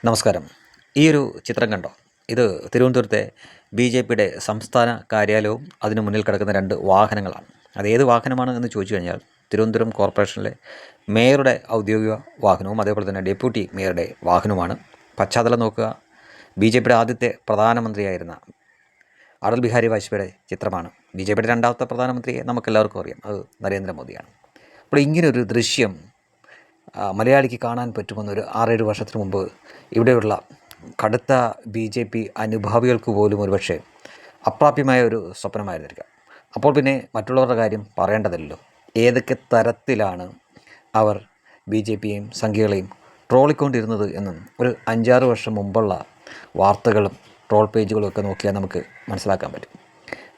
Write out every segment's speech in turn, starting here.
നമസ്കാരം. ഈ ഒരു ചിത്രം കണ്ടോ? ഇത് തിരുവനന്തപുരത്തെ ബി.ജെ.പിയുടെ സംസ്ഥാന കാര്യാലയവും അതിന് മുന്നിൽ കിടക്കുന്ന 2 വാഹനങ്ങളാണ്. അതേത് വാഹനമാണ് എന്ന് ചോദിച്ചു കഴിഞ്ഞാൽ തിരുവനന്തപുരം കോർപ്പറേഷനിലെ മേയറുടെ ഔദ്യോഗിക വാഹനവും അതേപോലെ തന്നെ ഡെപ്യൂട്ടി മേയറുടെ വാഹനവുമാണ്. പശ്ചാത്തലം നോക്കുക, ബി.ജെ.പിയുടെ ആദ്യത്തെ പ്രധാനമന്ത്രിയായിരുന്ന അടൽ ബിഹാരി വാജ്പേയിയുടെ ചിത്രമാണ്. ബി.ജെ.പിയുടെ രണ്ടാമത്തെ പ്രധാനമന്ത്രിയെ നമുക്കെല്ലാവർക്കും അറിയാം, അത് നരേന്ദ്രമോദിയാണ്. അപ്പോൾ ഇങ്ങനൊരു ദൃശ്യം മലയാളിക്ക് കാണാൻ പറ്റുമെന്നൊരു 6-7 വർഷത്തിന് മുമ്പ് ഇവിടെയുള്ള കടുത്ത ബി.ജെ.പി അനുഭാവികൾക്ക് പോലും ഒരുപക്ഷെ അപ്രാപ്യമായ ഒരു സ്വപ്നമായിരുന്നിരിക്കാം. അപ്പോൾ പിന്നെ മറ്റുള്ളവരുടെ കാര്യം പറയേണ്ടതല്ലോ. ഏതൊക്കെ തരത്തിലാണ് അവർ ബി.ജെ.പിയെയും സംഘികളെയും ട്രോളിക്കൊണ്ടിരുന്നത് എന്നും ഒരു 5-6 വർഷം മുമ്പുള്ള വാർത്തകളും ട്രോൾ പേജുകളും ഒക്കെ നോക്കിയാൽ നമുക്ക് മനസ്സിലാക്കാൻ പറ്റും.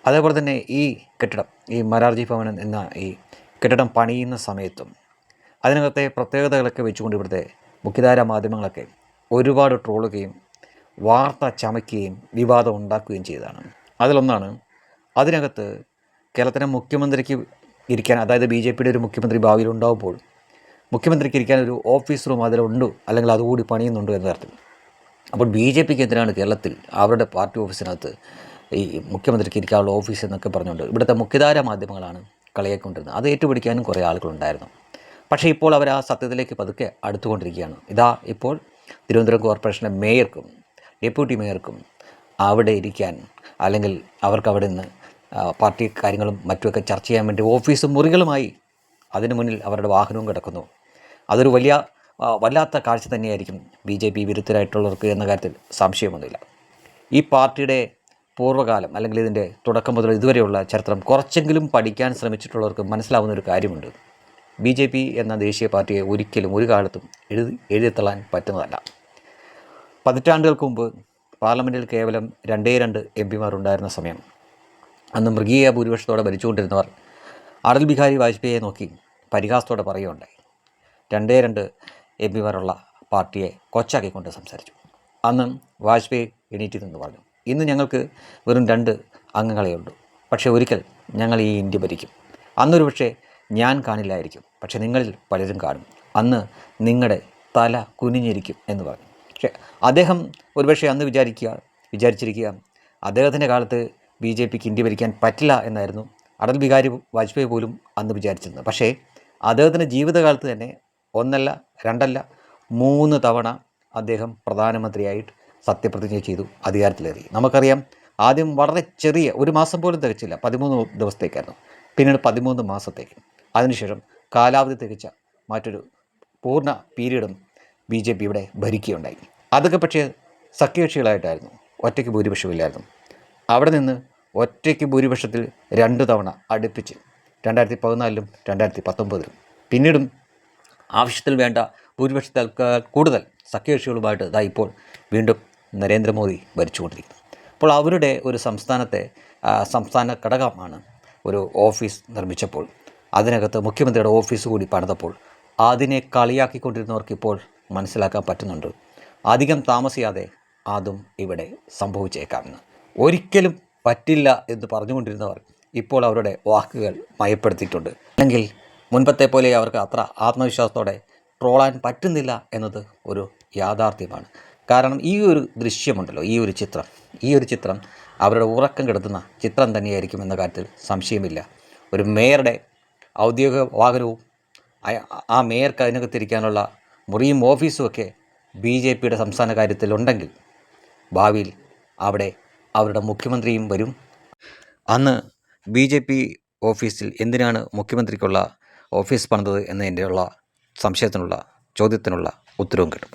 അതേപോലെ തന്നെ ഈ കെട്ടിടം, ഈ മൊറാർജി ഭവൻ എന്ന ഈ കെട്ടിടം പണിയുന്ന സമയത്തും അതിനകത്തെ പ്രത്യേകതകളൊക്കെ വെച്ചുകൊണ്ട് ഇവിടുത്തെ മുഖ്യധാരാ മാധ്യമങ്ങളൊക്കെ ഒരുപാട് ട്രോളുകയും വാർത്ത ചമയ്ക്കുകയും വിവാദം ഉണ്ടാക്കുകയും ചെയ്തതാണ്. അതിലൊന്നാണ്, അതിനകത്ത് കേരളത്തിലെ മുഖ്യമന്ത്രിക്ക് ഇരിക്കാൻ, അതായത് ബി.ജെ.പിയുടെ ഒരു മുഖ്യമന്ത്രി ഭാവിയിൽ ഉണ്ടാകുമ്പോൾ മുഖ്യമന്ത്രിക്ക് ഇരിക്കാൻ ഒരു ഓഫീസ് റൂം അതിലുണ്ട്, അല്ലെങ്കിൽ അതുകൂടി പണിയുന്നുണ്ട് എന്ന തരത്തിൽ. അപ്പോൾ ബി.ജെ.പിക്ക് എന്തിനാണ് കേരളത്തിൽ അവരുടെ പാർട്ടി ഓഫീസിനകത്ത് ഈ മുഖ്യമന്ത്രിക്ക് ഇരിക്കാനുള്ള ഓഫീസ് എന്നൊക്കെ പറഞ്ഞുകൊണ്ട് ഇവിടുത്തെ മുഖ്യധാരാ മാധ്യമങ്ങളാണ് കളിയാക്കൊണ്ടിരുന്നത്. അത് ഏറ്റുപിടിക്കാനും കുറേ ആളുകളുണ്ടായിരുന്നു. പക്ഷേ ഇപ്പോൾ അവർ ആ സത്യത്തിലേക്ക് പതുക്കെ അടുത്തുകൊണ്ടിരിക്കുകയാണ്. ഇതാ ഇപ്പോൾ തിരുവനന്തപുരം കോർപ്പറേഷൻ്റെ മേയർക്കും ഡെപ്യൂട്ടി മേയർക്കും അവിടെ ഇരിക്കാൻ, അല്ലെങ്കിൽ അവർക്ക് അവിടെ നിന്ന് പാർട്ടി കാര്യങ്ങളും മറ്റുമൊക്കെ ചർച്ച ചെയ്യാൻ വേണ്ടി ഓഫീസും മുറികളുമായി അതിനു മുന്നിൽ അവരുടെ വാഹനവും കിടക്കുന്നു. അതൊരു വല്ലാത്ത കാഴ്ച തന്നെയായിരിക്കും ബി.ജെ.പി വിരുദ്ധരായിട്ടുള്ളവർക്ക് എന്ന കാര്യത്തിൽ സംശയമൊന്നുമില്ല. ഈ പാർട്ടിയുടെ പൂർവ്വകാലം, അല്ലെങ്കിൽ ഇതിൻ്റെ തുടക്കം മുതൽ ഇതുവരെയുള്ള ചരിത്രം കുറച്ചെങ്കിലും പഠിക്കാൻ ശ്രമിച്ചിട്ടുള്ളവർക്ക് മനസ്സിലാവുന്ന ഒരു കാര്യമുണ്ട്. ബി.ജെ.പി എന്ന ദേശീയ പാർട്ടിയെ ഒരിക്കലും ഒരു കാലത്തും എഴുതിത്തള്ളാൻ പറ്റുന്നതല്ല. പതിറ്റാണ്ടുകൾക്ക് മുമ്പ് പാർലമെൻറ്റിൽ കേവലം 2 എം.പിമാർ ഉണ്ടായിരുന്ന സമയം, അന്ന് മൃഗീയ ഭൂരിപക്ഷത്തോടെ ഭരിച്ചുകൊണ്ടിരുന്നവർ അടൽ ബിഹാരി വാജ്പേയിയെ നോക്കി പരിഹാസത്തോടെ പറയുകയുണ്ടായി. 2 എം.പിമാരുള്ള പാർട്ടിയെ കൊച്ചാക്കിക്കൊണ്ട് സംസാരിച്ചു. അന്ന് വാജ്പേയി എണീറ്റ് നിന്ന് പറഞ്ഞു, ഇന്ന് ഞങ്ങൾക്ക് വെറും 2 അംഗങ്ങളേ ഉള്ളൂ, പക്ഷേ ഒരിക്കൽ ഞങ്ങൾ ഈ ഇന്ത്യ ഭരിക്കും. അന്നൊരു പക്ഷേ ഞാൻ കാണില്ലായിരിക്കും, പക്ഷേ നിങ്ങളിൽ പലരും കാണും. അന്ന് നിങ്ങളുടെ തല കുനിഞ്ഞിരിക്കും എന്ന് പറഞ്ഞു. പക്ഷേ അദ്ദേഹം ഒരുപക്ഷെ അന്ന് വിചാരിച്ചിരിക്കുക അദ്ദേഹത്തിൻ്റെ കാലത്ത് ബി.ജെ.പിക്ക് ഇന്ത്യ ഭരിക്കാൻ പറ്റില്ല എന്നായിരുന്നു അടൽ ബിഹാരി വാജ്പേയി പോലും അന്ന് വിചാരിച്ചിരുന്നത്. പക്ഷേ അദ്ദേഹത്തിൻ്റെ ജീവിതകാലത്ത് തന്നെ 1 അല്ല 2 അല്ല 3 തവണ അദ്ദേഹം പ്രധാനമന്ത്രിയായിട്ട് സത്യപ്രതിജ്ഞ ചെയ്തു അധികാരത്തിലേറി. നമുക്കറിയാം, ആദ്യം വളരെ ചെറിയ 1 മാസം പോലും തികച്ചില്ല, 13 ദിവസത്തേക്കായിരുന്നു, പിന്നീട് 13 മാസത്തേക്ക്, അതിനുശേഷം കാലാവധി തികച്ച മറ്റൊരു പൂർണ്ണ പീരീഡും ബി.ജെ.പി ഇവിടെ ഭരിക്കുകയുണ്ടായി. അതൊക്കെ പക്ഷേ സഖ്യകക്ഷികളായിട്ടായിരുന്നു, ഒറ്റയ്ക്ക് ഭൂരിപക്ഷമില്ലായിരുന്നു. അവിടെ നിന്ന് ഒറ്റയ്ക്ക് ഭൂരിപക്ഷത്തിൽ 2 തവണ അടുപ്പിച്ച് 2014-ലും 2019-ലും, പിന്നീടും ആവശ്യത്തിൽ വേണ്ട ഭൂരിപക്ഷത്തേക്കാൾ കൂടുതൽ സഖ്യകക്ഷികളുമായിട്ട് ഇതാ ഇപ്പോൾ വീണ്ടും നരേന്ദ്രമോദി ഭരിച്ചുകൊണ്ടിരിക്കുന്നു. അപ്പോൾ അവരുടെ ഒരു സംസ്ഥാന ഘടകമാണ് ഒരു ഓഫീസ് നിർമ്മിച്ചപ്പോൾ, അതിനകത്ത് മുഖ്യമന്ത്രിയുടെ ഓഫീസ് കൂടി പണിതപ്പോൾ അതിനെ കളിയാക്കിക്കൊണ്ടിരുന്നവർക്ക് ഇപ്പോൾ മനസ്സിലാക്കാൻ പറ്റുന്നുണ്ട്, അധികം താമസിയാതെ അതും ഇവിടെ സംഭവിച്ചേക്കാമെന്ന്. ഒരിക്കലും പറ്റില്ല എന്ന് പറഞ്ഞുകൊണ്ടിരുന്നവർ ഇപ്പോൾ അവരുടെ വാക്കുകൾ മയപ്പെടുത്തിയിട്ടുണ്ട്. അല്ലെങ്കിൽ മുൻപത്തെ പോലെ അവർക്ക് അത്ര ആത്മവിശ്വാസത്തോടെ ട്രോളാൻ പറ്റുന്നില്ല എന്നത് ഒരു യാഥാർത്ഥ്യമാണ്. കാരണം ഈ ഒരു ദൃശ്യമുണ്ടല്ലോ, ഈ ഒരു ചിത്രം അവരുടെ ഉറക്കം കെടുത്തുന്ന ചിത്രം തന്നെയായിരിക്കും എന്ന കാര്യത്തിൽ സംശയമില്ല. ഒരു മേയറുടെ ഔദ്യോഗിക വാഹനവും ആ മേയർക്ക് അതിനകത്തിരിക്കാനുള്ള മുറിയും ഓഫീസും ഒക്കെ ബി.ജെ.പിയുടെ സംസ്ഥാന കാര്യത്തിലുണ്ടെങ്കിൽ ഭാവിയിൽ അവിടെ അവരുടെ മുഖ്യമന്ത്രിയും വരും. അന്ന് ബി.ജെ.പി ഓഫീസിൽ എന്തിനാണ് മുഖ്യമന്ത്രിക്കുള്ള ഓഫീസ് പണിതത് എന്നതിൻ്റെയുള്ള സംശയത്തിനുള്ള ചോദ്യത്തിനുള്ള ഉത്തരവും കിട്ടും.